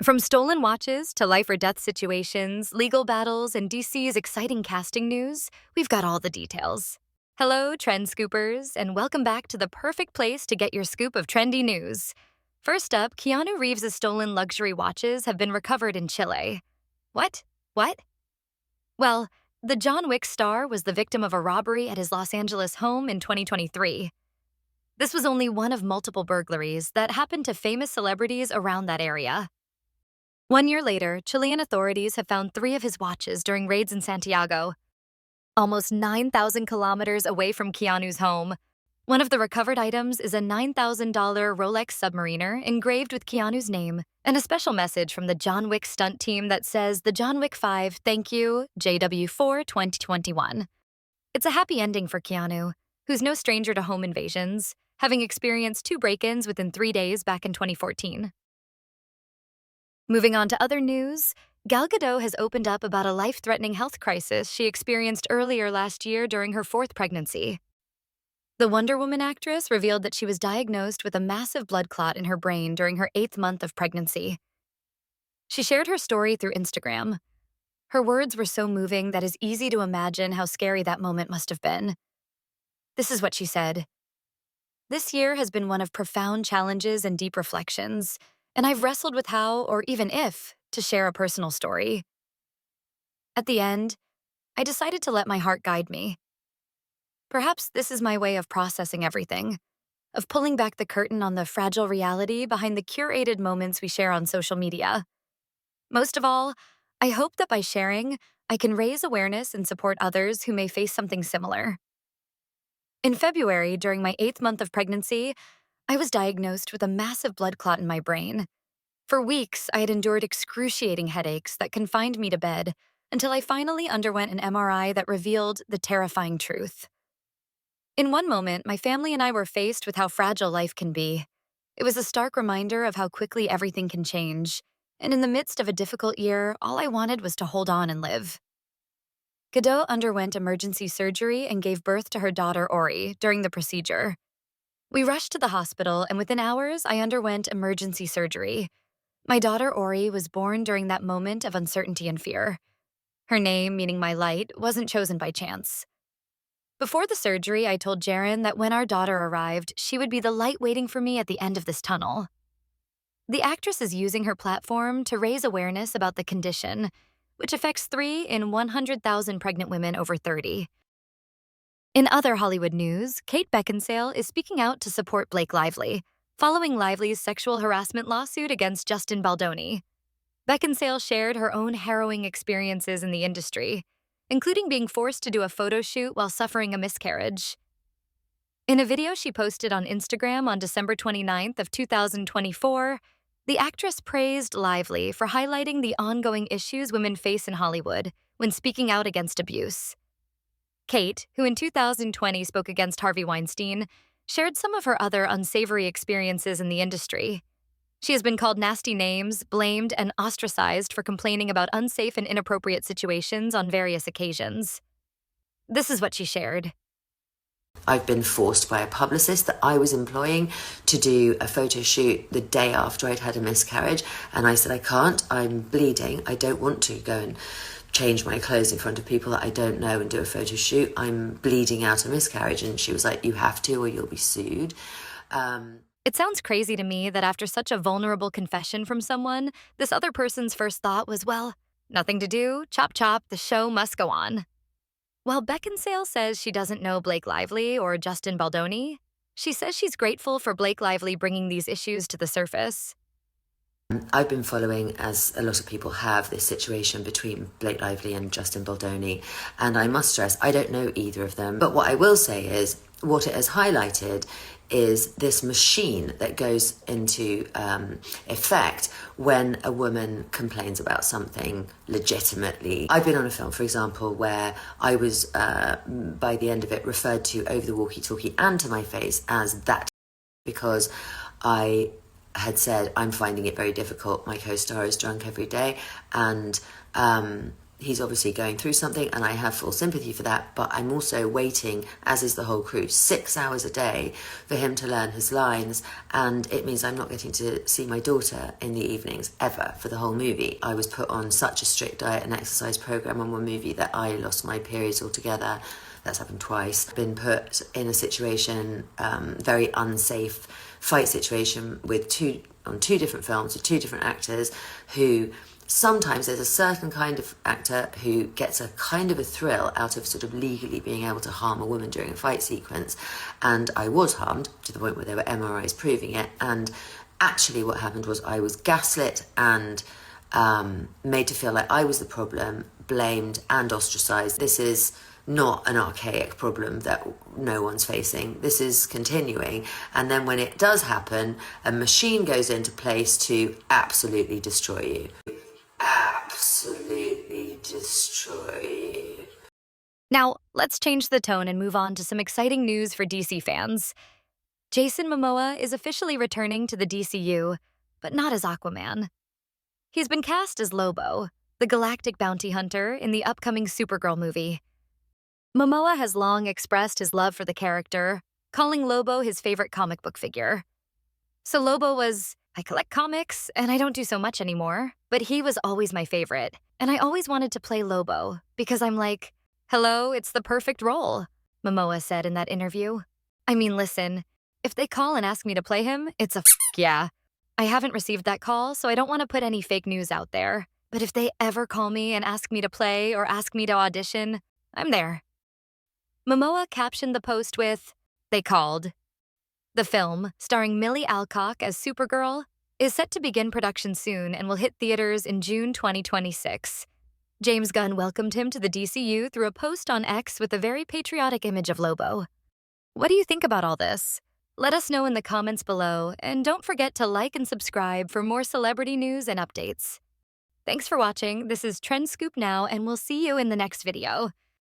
From stolen watches to life or death situations, legal battles, and DC's exciting casting news, we've got all the details. Hello, trend scoopers, and welcome back to the perfect place to get your scoop of trendy news. First up, Keanu Reeves' stolen luxury watches have been recovered in Chile. What? What? Well, the John Wick star was the victim of a robbery at his Los Angeles home in 2023. This was only one of multiple burglaries that happened to famous celebrities around that area. 1 year later, Chilean authorities have found 3 of his watches during raids in Santiago, almost 9,000 kilometers away from Keanu's home. One of the recovered items is a $9,000 Rolex Submariner engraved with Keanu's name and a special message from the John Wick stunt team that says the John Wick 5 Thank You JW4 2021. It's a happy ending for Keanu, who's no stranger to home invasions, having experienced 2 break-ins within 3 days back in 2014. Moving on to other news, Gal Gadot has opened up about a life-threatening health crisis she experienced earlier last year during her 4th pregnancy. The Wonder Woman actress revealed that she was diagnosed with a massive blood clot in her brain during her 8th month of pregnancy. She shared her story through Instagram. Her words were so moving that it's easy to imagine how scary that moment must have been. This is what she said. "This year has been one of profound challenges and deep reflections, and I've wrestled with how, or even if, to share a personal story. At the end, I decided to let my heart guide me. Perhaps this is my way of processing everything, of pulling back the curtain on the fragile reality behind the curated moments we share on social media. Most of all, I hope that by sharing, I can raise awareness and support others who may face something similar." In February, during my 8th month of pregnancy, I was diagnosed with a massive blood clot in my brain. For weeks, I had endured excruciating headaches that confined me to bed until I finally underwent an MRI that revealed the terrifying truth. In one moment, my family and I were faced with how fragile life can be. It was a stark reminder of how quickly everything can change, and in the midst of a difficult year, all I wanted was to hold on and live. Gadot underwent emergency surgery and gave birth to her daughter Ori during the procedure. We rushed to the hospital, and within hours, I underwent emergency surgery. My daughter Ori was born during that moment of uncertainty and fear. Her name, meaning my light, wasn't chosen by chance. Before the surgery, I told Jaren that when our daughter arrived, she would be the light waiting for me at the end of this tunnel. The actress is using her platform to raise awareness about the condition, which affects 3 in 100,000 pregnant women over 30. In other Hollywood news, Kate Beckinsale is speaking out to support Blake Lively, following Lively's sexual harassment lawsuit against Justin Baldoni. Beckinsale shared her own harrowing experiences in the industry, including being forced to do a photo shoot while suffering a miscarriage. In a video she posted on Instagram on December 29th of 2024, the actress praised Lively for highlighting the ongoing issues women face in Hollywood when speaking out against abuse. Kate, who in 2020 spoke against Harvey Weinstein, shared some of her other unsavory experiences in the industry. She has been called nasty names, blamed, and ostracized for complaining about unsafe and inappropriate situations on various occasions. This is what she shared. I've been forced by a publicist that I was employing to do a photo shoot the day after I'd had a miscarriage, and I said, I can't, I'm bleeding, I don't want to go and change my clothes in front of people that I don't know and do a photo shoot. I'm bleeding out a miscarriage. And she was like, you have to or you'll be sued. It sounds crazy to me that after such a vulnerable confession from someone, this other person's first thought was, well, nothing to do, chop chop, the show must go on. While Beckinsale says she doesn't know Blake Lively or Justin Baldoni, she says she's grateful for Blake Lively bringing these issues to the surface. I've been following, as a lot of people have, this situation between Blake Lively and Justin Baldoni, and I must stress, I don't know either of them, but what I will say is, what it has highlighted is this machine that goes into effect when a woman complains about something legitimately. I've been on a film, for example, where I was, by the end of it, referred to over the walkie-talkie and to my face as that, because I had said, I'm finding it very difficult. My co-star is drunk every day, and he's obviously going through something, and I have full sympathy for that, but I'm also waiting, as is the whole crew, 6 hours a day for him to learn his lines, and it means I'm not getting to see my daughter in the evenings ever for the whole movie. I was put on such a strict diet and exercise program on one movie that I lost my periods altogether. That's happened twice. Been put in a situation, very unsafe fight situation on two different films with two different actors who... Sometimes there's a certain kind of actor who gets a kind of a thrill out of sort of legally being able to harm a woman during a fight sequence. And I was harmed to the point where there were MRIs proving it. And actually what happened was I was gaslit and made to feel like I was the problem, blamed and ostracized. This is not an archaic problem that no one's facing. This is continuing. And then when it does happen, a machine goes into place to absolutely destroy you. Absolutely destroy you. Now, let's change the tone and move on to some exciting news for DC fans. Jason Momoa is officially returning to the DCU, but not as Aquaman. He's been cast as Lobo, the galactic bounty hunter in the upcoming Supergirl movie. Momoa has long expressed his love for the character, calling Lobo his favorite comic book figure. So Lobo was, I collect comics, and I don't do so much anymore, but he was always my favorite, and I always wanted to play Lobo, because I'm like, hello, it's the perfect role, Momoa said in that interview. I mean, listen, if they call and ask me to play him, it's a yeah. I haven't received that call, so I don't want to put any fake news out there, but if they ever call me and ask me to play or ask me to audition, I'm there. Momoa captioned the post with, "They called." The film, starring Millie Alcock as Supergirl, is set to begin production soon and will hit theaters in June 2026. James Gunn welcomed him to the DCU through a post on X with a very patriotic image of Lobo. What do you think about all this? Let us know in the comments below, and don't forget to like and subscribe for more celebrity news and updates. Thanks for watching. This is Trend Scoop Now, and we'll see you in the next video.